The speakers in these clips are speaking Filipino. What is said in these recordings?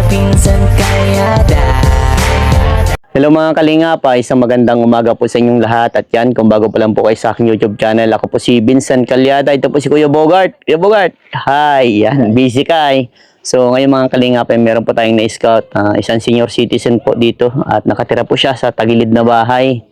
Pinsan Kalyada. Hello mga kalingap, isang magandang umaga po sa inyong lahat. At yan, kung bago pa lang po kayo sa aking YouTube channel, ako po si Vincent Calyada. Ito po si Kuya Bogart. Kuya Bogart, hi! Yan, busy ka eh. So ngayon mga kalingap, meron po tayong na-scout, isang senior citizen po dito. At nakatira po siya sa tagilid na bahay.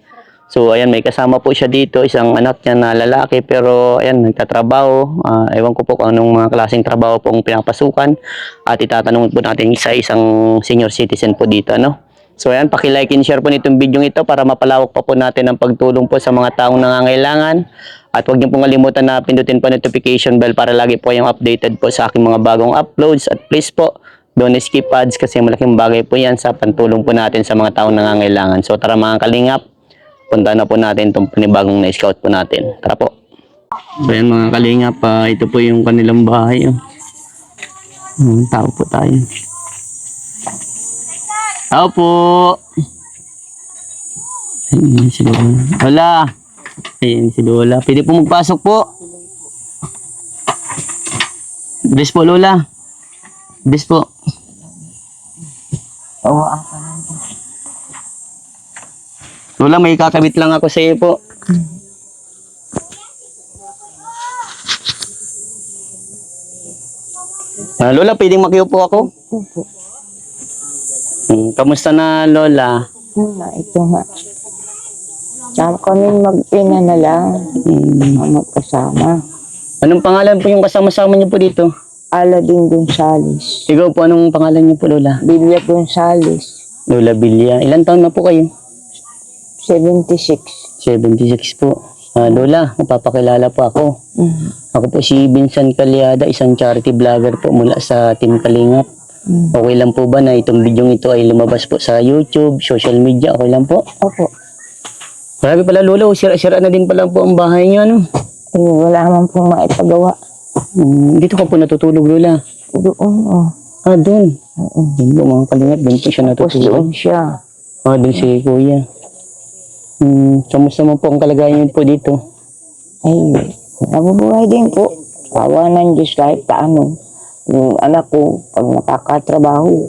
So ayan, may kasama po siya dito, isang anak niya na lalaki. Pero ayan, nagtatrabaho. Ewan ko po kung anong mga klaseng trabaho po ang pinapasukan. At itatanong po natin sa isang senior citizen po dito, ano? So ayan, paki-like and share po nitong video ito para mapalawak pa po natin ang pagtulong po sa mga taong nangangailangan. At huwag niyo pong kalimutan na pindutin po notification bell para lagi po kayong updated po sa aking mga bagong uploads. At please po, don't skip ads kasi malaking bagay po yan sa pantulong po natin sa mga taong nangangailangan. So tara mga kalingap, punta na po natin itong panibagong na-scout po natin. Tara po. So ayan mga kalingap, ito po yung kanilang bahay. Tao po tayo. Tao po. Ayan si Lola. Lola. Ayan si Lola. Pwede po magpasok po. Bless po Lola. Bless po. Lola, may kakabit lang ako sa iyo po. Lola, pwedeng makiupo ako? Opo. Kamusta na Lola? Ito nga. Sama kami mag-ina na lang. Magkasama. Anong pangalan po yung kasama-sama niyo po dito? Aladin Gonzales. Ikaw po, anong pangalan niyo po Lola? Bilya Gonzales. Lola Bilya. Ilan taon na po kayo? 76. 76 po. Lola, mapapakilala po ako. Ako po si Vincent Calyada, isang charity vlogger po mula sa Team Kalingap. Okay lang po ba na itong video ito ay lumabas po sa YouTube, social media? Okay lang po? Opo. Marami pala Lola, sira-sira na din pala po ang bahay niyo, ano? Wala man pong maipagawa. Dito ka po natutulog Lola? Doon, oh. Doon. Doon po mga Kalingap, doon po siya Tapos natutulog. doon siya. Doon si Kuya. Kamusta mo po ang kalagayan niyo po dito? Ay, nabubuhay din po. Awa ng Diyos kahit paano. Yung anak ko, pag nakakatrabaho,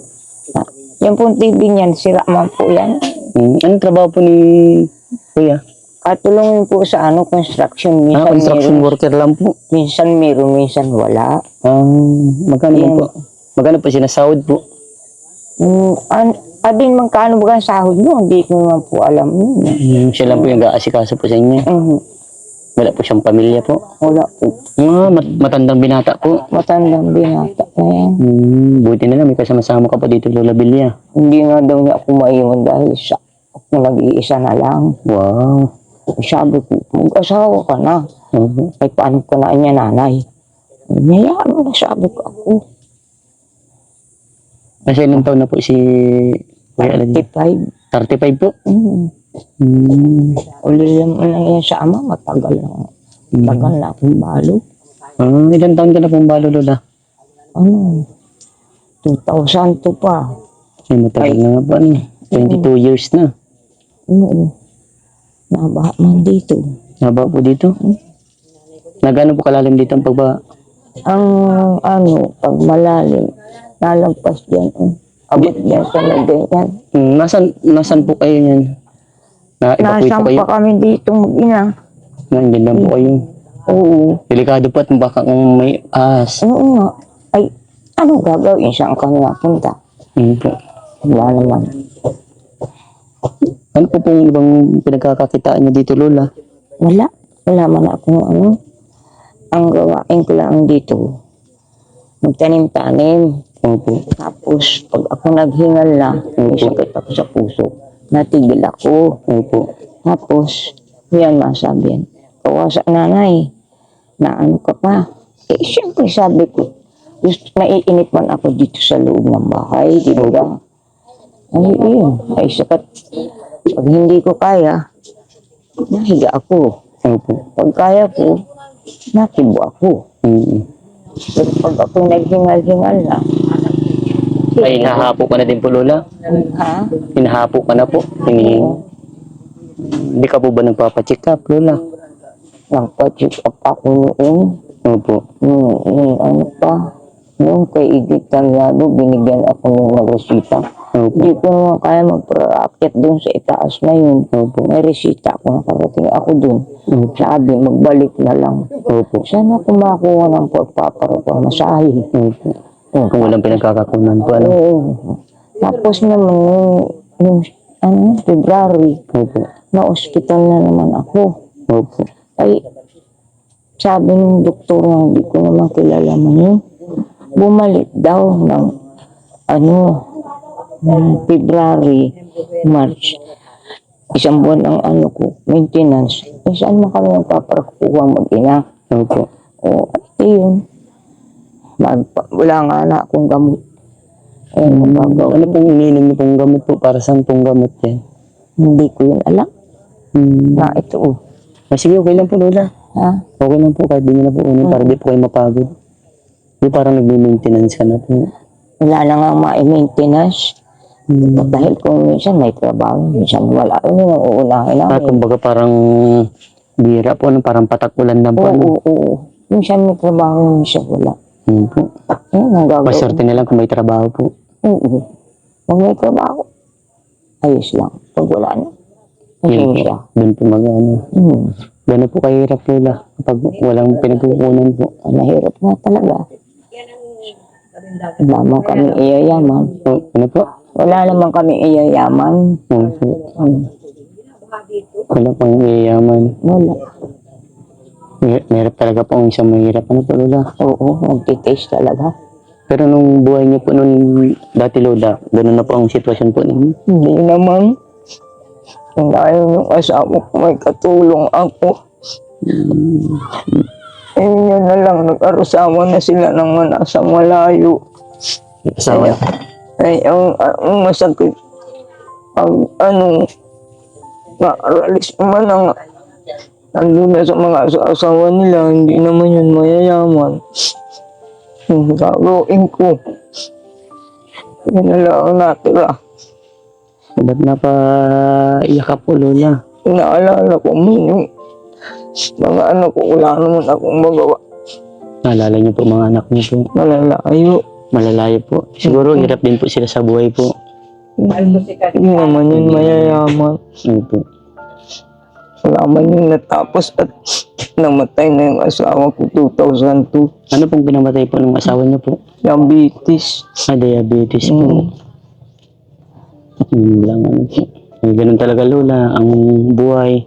yan pong TV niyan, sira man po yan. Anong trabaho po ni Kuya? Katulungin po sa construction. Minsan Construction meron, worker lang po. minsan meron, minsan wala. Magkano po? Magkano po sinasahod po? Adin magkano ba ang sahod mo? Hindi ko naman po alam yun. Siya lang po yung gaasikaso po sa inyo. Wala po siyang pamilya po. Wala po. Matandang binata po. Matandang binata na yan. Buti na lang, may kasama-sama ka pa dito, Lola Bilya. Hindi nga daw niya ako maiwan dahil sa ako nag-iisa na lang. Wow. Sabi ko, mag-asawa ka na. Ay, paano ka na niya nanay? Niyayaan mo na, sabi ko ako. Kasi ilang taon na po si Kuya Aladin? 35. 35 po? Ulilam mo lang yan sa ama, matagal lang. Matagal na akong balo. Ilang taon ka na pong balo, Lola? 2002 pa. Ay, matagal na nga po. 22 years na. Nabaha man dito. Naba po dito? Nagano po kalalim dito ang pagba? Ang pag malalim, nalagpas dyan. Abot dyan sa ganyan. Nasaan po kayo yan? Na-evacuate Nasaan po kayo? pa kami dito mag-ina. Nandiyan lang po kayo. Oo. Delikado po at baka kung may ahas. Oo nga. Ay, ano gagawin saan kami napunta? Po. Wala naman. Ano po pong ibang pinagkakakitaan niyo dito, Lola? Wala. Wala man akong ano. Ang gawain ko lang dito. Magtanim-tanim. Opo. Tapos, pag ako naghingal na, may sakit ako sa puso. Natigil ako. Opo. Tapos, yan masabi yan. Kawasak nanay. Na ano ka pa? Siyempre sabi ko, gusto, naiinit man ako dito sa loob ng bahay. Di ba? Ay, yun. Ay, sakat. Pag hindi ko kaya, nahiga ako. Opo. Pag kaya ko, nakibo ako. Pero pag ako naghingal-hingal na, Ay, hinahapo ka na din po, Lola? ha? Hinahapo ka na po? Hindi ka po ba nagpapacheck up, Lola? Nagpa-check up ako noon. Opo. Ano pa? Yung kay Edith Talyado, binigyan ako ng resita. Opo. Hindi ko naman kaya magprakit doon sa itaas na yun. Opo. May resita ako, nakarating ako doon. Opo. Sabi, magbalik na lang. Opo. Sana ako makuha ng pagpaparapang masahe. Opo. Kung walang pinagkakakunan po, ano? Oo. Tapos naman, February, Opo. na-hospital na naman ako. Opo. Ay, sabi ng doktor na hindi ko naman kilala man yun, bumalik daw ng February, March. Isang buwan ang maintenance. Eh, saan mo kami magpapakuha mag-ina? Opo. O, yun. Wala nga na akong gamot. Eh, magagawa. Ano pong ininom niyo pong gamot po? Para saan pong gamot yan? Hindi ko yun alam. Na ito, Sige, okay lang po, Lola. ha? Okay lang po, kahit di nyo na po unin, para di po kayo mapagod. Di parang nagme-maintenance ka na po. Wala na nga ma-maintenance. Dahil kung minsan may trabaho, minsan wala. Yun yung uunahin namin. Kumbaga parang bira po, ano, parang patakulan lang po. Oo. Minsan may trabaho, minsan wala. Po. Ang gagawin. Maswerte na lang kung may trabaho po. Oo. Pag may trabaho, ayos lang. Pag wala na, Yun ayos siya. po. Doon po mag-ano. Gano'n po kahirap, Lola, kapag walang pinagkukunan po. Mahirap nga talaga. Wala naman kami iyayaman. Ano po? Wala naman kami iyayaman. Po. Wala pang iyayaman. Wala. Mahirap talaga po ang isang mahirap. Ano po, Lola? Oo, magtitaste talaga. Pero nung buhay niyo po nung dati, Lola, gano'n na po ang sitwasyon po ninyo. Hindi naman. Kung dahil yung asawa ko may katulong ako. Eh, yun na lang, nag-arusawa na sila ng nasa malayo. Asawa. Ay, ang masakit, naaralis man ang nandun na sa mga asawa nila, hindi naman yun mayayaman. Yung gagawin ko, yun na lang ang natira. Ba't napaiyak ka po, Lola? Naalala ko mo yung mga anak ko, wala naman akong magawa. Naalala niyo po mga anak niyo po. Malalayo. Malalayo po. Siguro hirap din po sila sa buhay po. Hindi naman yun mayayaman. Ano po? Wala man yung natapos at namatay na yung asawa ko 2002. Ano pong pinamatay po ng asawa niyo po? Diabetes. Diabetes po. Yun lang, ano po. Ganun talaga, Lola, ang buhay.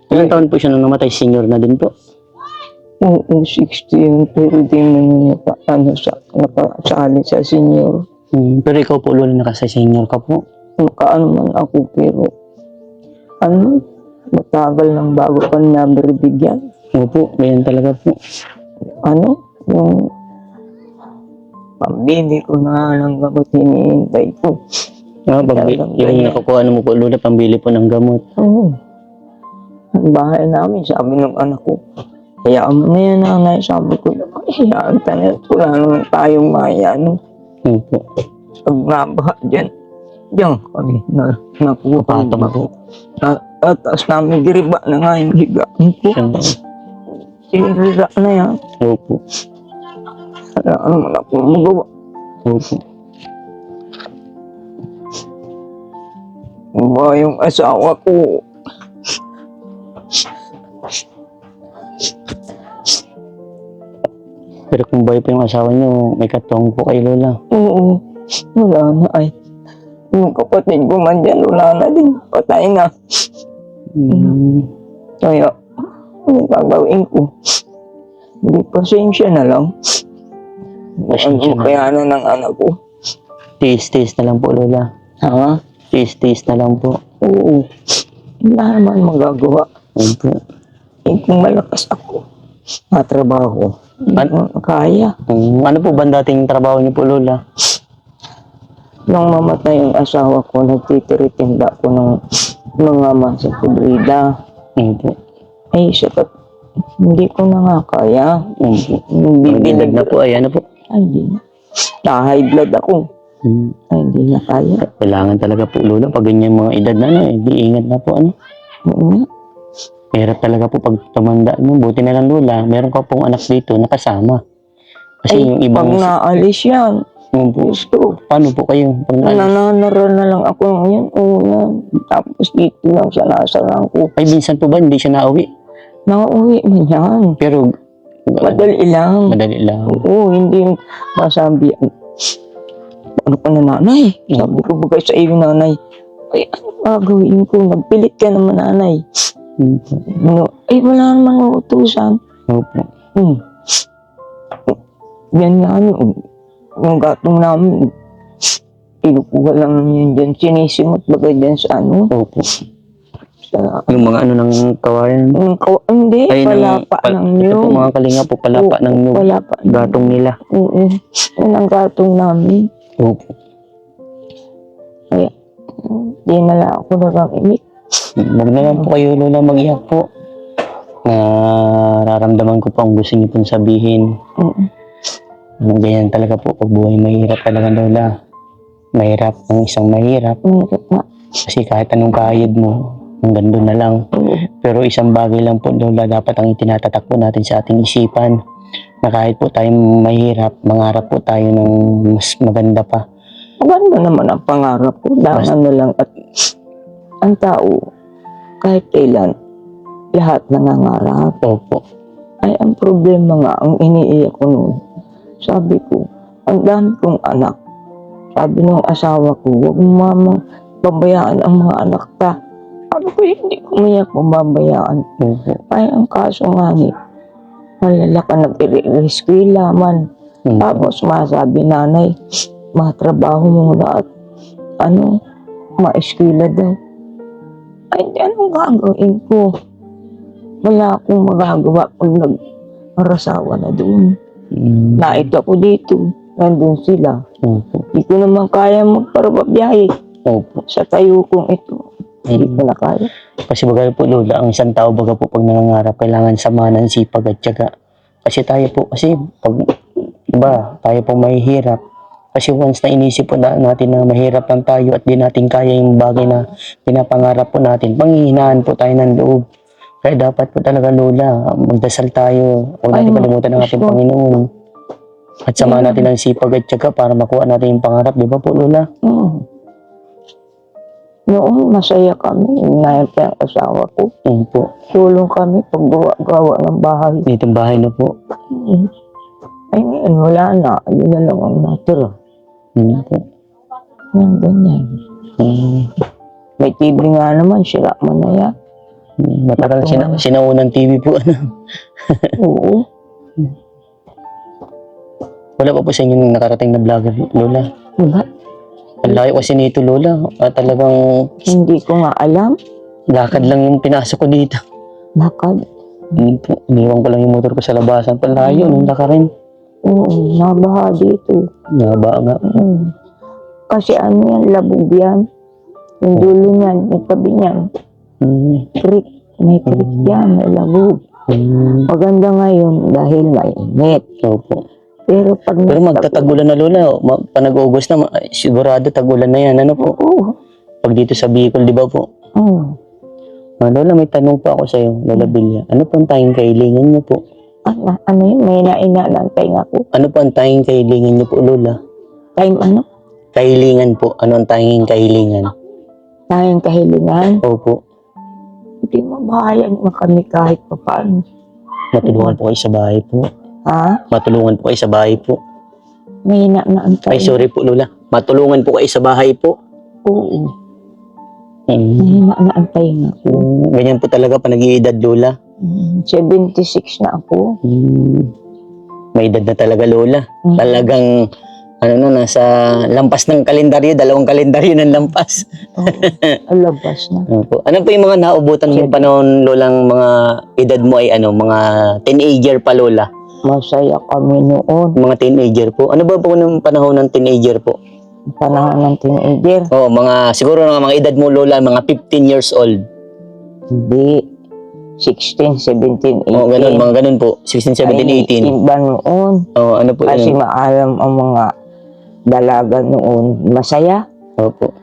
Ilang taon po siya nung namatay? Senior na din po. Oo, 60 yun. Pero di man yun nakasali sa senior. Pero ikaw po, Lola, nakasa-senior ka po. Nakaano man ako pero matagal lang bago pa nabibigyan. Opo, ganyan talaga po. Yung pambili ko na lang gamot hinihintay ko. Yung nakukuha mo po, Lola, pambili po ng gamot. Oo. Ang bahay namin, sabi ng anak ko, hayaan mo na yan, nanay. Sabi ko, hayaan tayo. Wala naman tayong mayan. Opo. Pag nabaha dyan, diyan kami nakuha Patong po. At tapos namin giriba na nga yung higaan ko. Sinira na yan. Opo. Wala naman ako magawa. Opo. Ba yung asawa ko, Pero kung buhay pa yung asawa niyo, may katong po kay Lola. oo, wala na ay. Yung kapatid ko man dyan, wala na din. Patay na. Kaya, ano gagawin ko? Hindi, pasensya na lang. Pasensya na. Kaya na ng anak ko. Tiis-tiis na lang po, Lola. Ha? Tiis-tiis na lang po. Oo. Wala naman magagawa. Opo. Eh, kung malakas ako, matrabaho. Kaya. Ano po ba dating trabaho niyo po, Lola? Nung mamatay yung asawa ko, nagtitiritinda ko ng mga masa kubrida. Opo. Ay, sapat. Hindi ko na nga kaya. Opo. Bibilag na po, ay ano po. Ay, hindi na. Na-high blood ako. Ay, hindi na kaya. Kailangan talaga po, Lola, pag ganyan mga edad na, ano, di ingat na po, ano. Oo nga. Hirap talaga po pag tumanda mo. Buti na lang, Lola, meron ka pong anak dito nakasama. Kasi yung Pag ibang... naalis yan, Opo. gusto. Paano po kayo? Pag naalis? Nananara na lang ako ngayon. Oo yan. Tapos dito lang siya nasa lang ko. Ay, minsan po ba hindi siya nauwi? Nauwi man yan. Pero... Madali lang. Madali lang. Oo, hindi masabi. Ano ka na nanay? Sabi ko bagay sa iyo nanay. Ay, ano gagawin ko? Nagpilit ka naman nanay. Ay, wala naman utusan. Opo. Yan nga yung gatong namin. Inukuha lang yun dyan. Sinisimot bagay dyan sa ano. Opo. Sa, Yung mga ano ng kawayan. hindi, Ay, palapa ng Ito nyug. po mga kalinga po, palapa ng nyug. Palapa. Gatong nila. Oo. Yan ang gatong namin. Opo. Kaya, di na lang ako nagkakimik. Huwag na lang po kayo, Lola, mag-iyak po. Nararamdaman ko po ang gusto niyo pong sabihin. Ganyan talaga po, pag buhay mahirap talaga, Lola. Mahirap ang isang mahirap. Mahirap nga. Kasi kahit anong kahid mo, hanggang doon na lang. Pero isang bagay lang po, Lola, dapat ang itinatatak po natin sa ating isipan. Na kahit po tayong mahirap, mangarap po tayo ng mas maganda pa. Maganda naman ang pangarap ko. Dahil na lang at ang tao, kahit kailan, lahat nangangarap. Opo. Ay, ang problema nga, ang iniiyak ko noon, sabi ko, ang dami kong anak. Sabi ng asawa ko, huwag mo mamang babayaan ang mga anak ka. Sabi ko, hindi ko umiyak mababayaan. Opo. Ay, ang kaso nga ni, malala ka nag-i-eskwela man. Tapos masabi nanay, matrabaho muna at ma-eskwela daw. Ay, hindi, anong gagawin ko? Wala akong magagawa pag nag-arasawa na doon. Naito ako dito, nandun sila. Opo. Hindi ko naman kaya magparababiyahe Opo. sa tayo kong ito. Hindi ko na kaya. Kasi baga po, Lola, ang isang tao baga po pag nangangarap, kailangan samahan ng sipag at tiyaga. Kasi tayo po, pag, diba, tayo po mahihirap. Kasi once na inisip po natin na mahirap lang tayo at di natin kaya yung bagay na pinapangarap po natin, panghihinaan po tayo ng loob. Kaya dapat po talaga, Lola, magdasal tayo. Huwag natin kalimutan ng ating Panginoon. At samahan natin ng sipag at tiyaga para makuha natin yung pangarap. Di ba po, Lola? Noon, masaya kami. Inayan pa yung asawa ko. Po. Tulong kami paggawa ng bahay. Ditong bahay na po. Ay, ngayon, wala na. Yun na lang ang natira. Po. Yan, ganyan. May TV nga naman, sira man na yan. Matagal sinaunang TV po. Oo. Wala pa po sa inyo nakarating na vlogger, Lola? Wala. Ang layo kasi nito, Lola. Talagang Hindi ko nga alam. lakad lang yung pinasok ko dito. Lakad. Iniwan ko lang yung motor ko sa labasan. Palayo, nung lakarin. Oo, nabaha dito. Naba nga. Kasi ano yan, labog yan. Yung dulo niyan, yung tabi niyan. Creek. May creek yan, may labog. Maganda ngayon dahil mainit. Opo. Pero pag Pero magtatagulan na, Lola. Panag-August na, sigurado tagulan na yan. Ano po? Oo. Pag dito sa Bicol, di ba po? Lola, may tanong po ako sa'yo, Lola Bilya. Ano po ang tanging kahilingan niyo po? Ano yun? May nainalantay nga po. Ano po ang tanging kahilingan niyo po, Lola? Time ano? Kahilingan po. Ano ang tanging kahilingan? Tayong kahilingan. Opo. Hindi mabahayan mo kami kahit pa paano. Matulungan po kayo sa bahay po. Ha? Matulungan po kayo sa bahay po. May naantay. Ay, sorry po, Lola. Matulungan po kayo sa bahay po. Oo. May naantay nga po. Ganyan po talaga pa nag-iedad, Lola. 76 na ako. May edad na talaga, Lola. Talagang, nasa lampas ng kalendaryo, 2 kalendaryo ng lampas. Alabas na. Ano po yung mga naubutan ng panahon, Lolang mga edad mo ay mga teenager pa, Lola? Masaya kami noon. Mga teenager po. Ano ba po ng panahon ng teenager po? Panahon ng teenager. Oo, siguro mga edad mo, Lola, mga 15 years old. Hindi. 16, 17, 18. Oo, ganun, mga ganun po. 16, 17, 18. Iba noon. Oo, ano po Kasi yun? maalam ang mga dalaga noon. Masaya. Opo.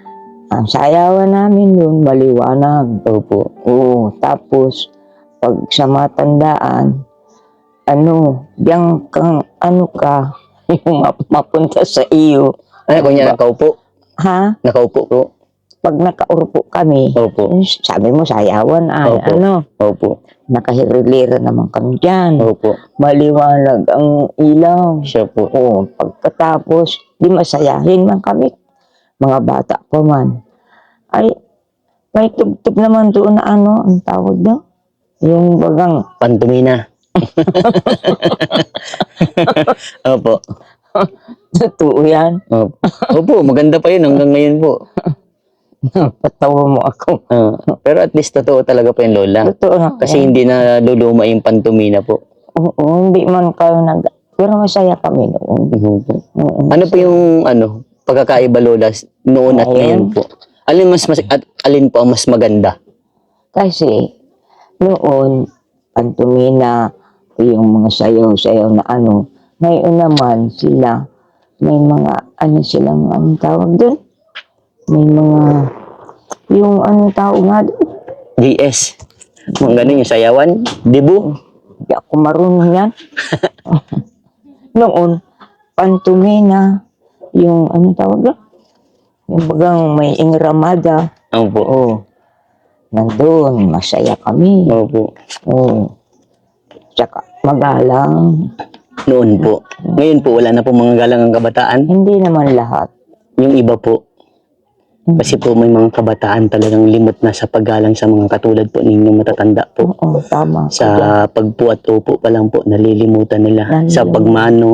Ang sayawan namin noon, maliwanag. Opo. Oo. Tapos, pag sa matandaan, Diyan kang, ka, yung mapunta sa iyo. Ay, kunya nakaupo. Ha? Nakaupo po. Pag nakaurupo kami, Opo. sabi mo sayawan ay, Opo. Opo. nakahirilira naman kami dyan. Opo. Maliwanag ang ilaw. Siya po. Oo, pagkatapos, di masayahin man kami. Mga bata pa man. Ay, may tugtog naman doon na ang tawag doon. Yung bagang, Pantumina. Opo. totoo yan. Opo. Opo, maganda pa yun hanggang ngayon po. Patawa mo ako. Pero at least totoo talaga po yung lola. Totoo na. Kasi hindi na luluma yung pantumina po. Oo, hindi man kayo pero masaya kami noon. Oo. Ano po yung pagkakaiba lola noon at ngayon po? Alin at alin po ang mas maganda? Kasi noon, pantumina, yung mga sayaw-sayaw na ngayon naman sila, may mga silang tawag doon? May mga, yung tawag nga doon? GS. Mga ganun yung sayawan. Dibu. Hindi ako marunong yan. Noon, pantumina, yung tawag doon? Yung bagang may ingramada. Opo. Oo. Nandun, masaya kami. Opo. Oo. Tsaka magalang. Noon po. Ngayon po, wala na po mga galang ang kabataan. Hindi naman lahat. Yung iba po. Kasi po may mga kabataan talagang limot na sa paggalang sa mga katulad po ninyong matatanda po. Oo, tama. Sa pagpu at upo pa lang po, nalilimutan nila. Sa Nalilimutan. pagmano.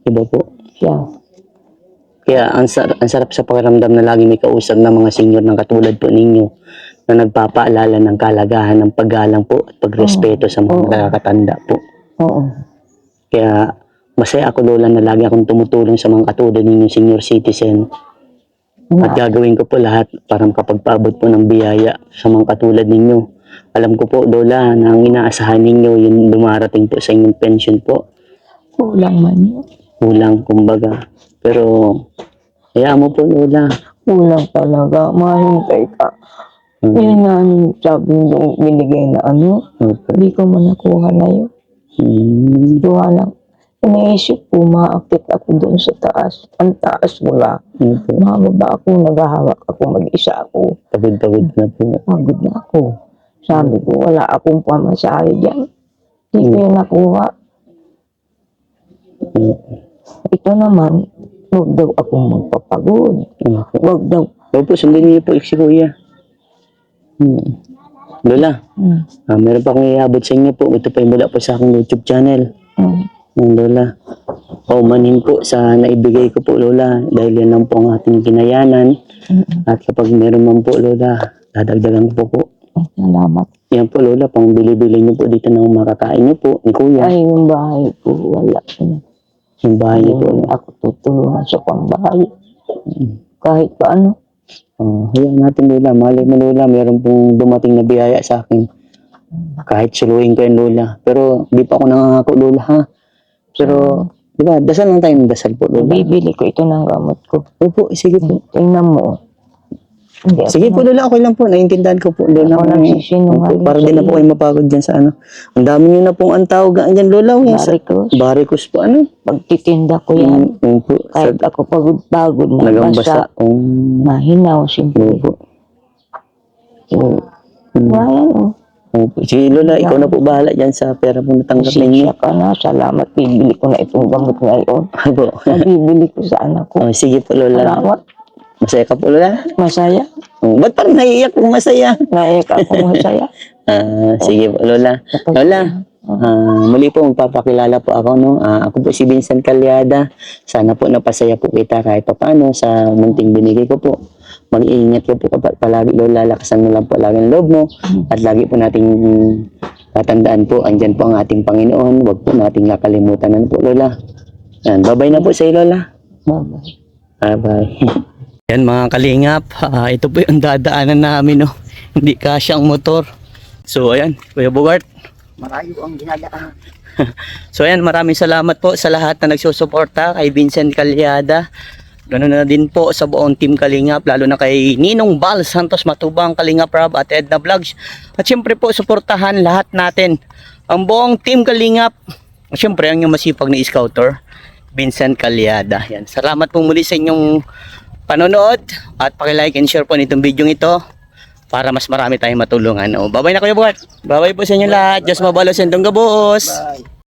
Iba po. Siya. Kaya ang sarap sa pakiramdam na lagi may kausap na mga senior ng katulad po ninyo na nagpapaalala ng kalagahan ng paggalang po at pagrespeto sa mga nakakatanda po. Oo. Kaya masaya ako lola na lagi akong tumutulong sa mga katulad ninyong senior citizen. At gagawin ko po lahat para makapagpaabot po ng biyaya sa mga katulad ninyo. Alam ko po, Lola, na ang inaasahan ninyo, yung dumarating po sa inyong pension po. Kulang man yun. Kulang, kumbaga. Pero, hayaan mo po, Lola. Kulang talaga. Mahintay ka. Yun nga sabi yung binigay na hindi ko man nakuha na yun. Duha lang. Iniisip ko, maakit ako doon sa taas. Ang taas wala. Mababa ako, naghahawak ako, mag-isa ako. Tawid-tawid na po. Pagod na ako. Sabi ko, wala akong pamasahe dyan. Hindi ko yun nakuha. Ito naman, huwag daw akong magpapagod. Huwag daw. Opo, sundin niyo po si Kuya. Lola, meron pa akong iabot sa inyo po. Ito pa yung mula po sa aking YouTube channel. Lola. Paumanhin po sa naibigay ko po, Lola. Dahil yan lang po ang ating ginayanan. At kapag meron man po, Lola, dadagdagan ko po. Salamat. Yan po, Lola, pang bili-bili niyo po dito ng makakain niyo po ni Kuya. Ay, yung bahay ko, wala. Yung bahay niyo po. Ako tutulungan sa pambahay. Kahit paano. Hayaan natin, Lola. Malay mo, Lola, meron pong dumating na biyaya sa akin. Kahit suluhin ko yan, Lola. Pero di pa ako nangangako, Lola, ha? Pero, di ba, dasal lang tayo ng dasal po, Lola. Bibili ko ito ng gamot ko. Opo, sige po. Tingnan mo. Hindi ako Sige po, Lola, okay lang po. Naiintindihan ko po, Lola. Ako nagsisinungaling Para sa din na po iyo. kayo mapagod dyan sa Ang dami nyo na pong antawag dyan, Lola. Baricos. Baricos po, Pagtitinda ko yan. Po. Kahit ako pagod-pagod na Nagambasa. basa. Mahinaw, siyempre. Opo. Ayan, Opo. Sige, Lola, ikaw na po bahala dyan sa pera po natanggap ninyo. Pasensya ka na. Salamat. Bibili ko na itong gamot ngayon. Opo. Nabibili ko sa anak ko. Sige po, Lola. Salamat. Masaya ka po, Lola. Masaya. Ba't parang naiiyak kung masaya? Naiyak ako masaya. Sige po, Lola. Lola, muli po magpapakilala po ako, no? Ako po si Vincent Calyada. Sana po napasaya po kita kahit pa paano sa munting binigay ko po. Mag-iingat ka po palagi, Lola. Lakasan mo lang po lagi ng loob mo. At lagi po nating tatandaan po, andyan po ang ating Panginoon. Huwag po nating nakalimutan na po, Lola. Yan, bye-bye na po sa iyo, Lola. Bye-bye. Bye-bye. Yan mga kalingap, ito po yung dadaanan namin, no? Hindi kasyang motor. So ayan, Kuya Bogart. Marayo ang dinadaan. So ayan, maraming salamat po sa lahat na nagsusuporta kay Vincent Calyada. Ganoon na din po sa buong team Kalingap, lalo na kay Ninong Bal Santos Matubang, Kalingap Rob at Edna Vlogs. At syempre po, suportahan lahat natin ang buong team Kalingap. Siyempre, ang yung masipag na scouter, Vincent Calyada. Yan. Salamat po muli sa inyong panonood at paki-like and share po nitong video ito para mas marami tayong matulungan. O, bye-bye na Kuya Bogart. Bye-bye po sa inyo lahat. Diyos mabalos and gabuos.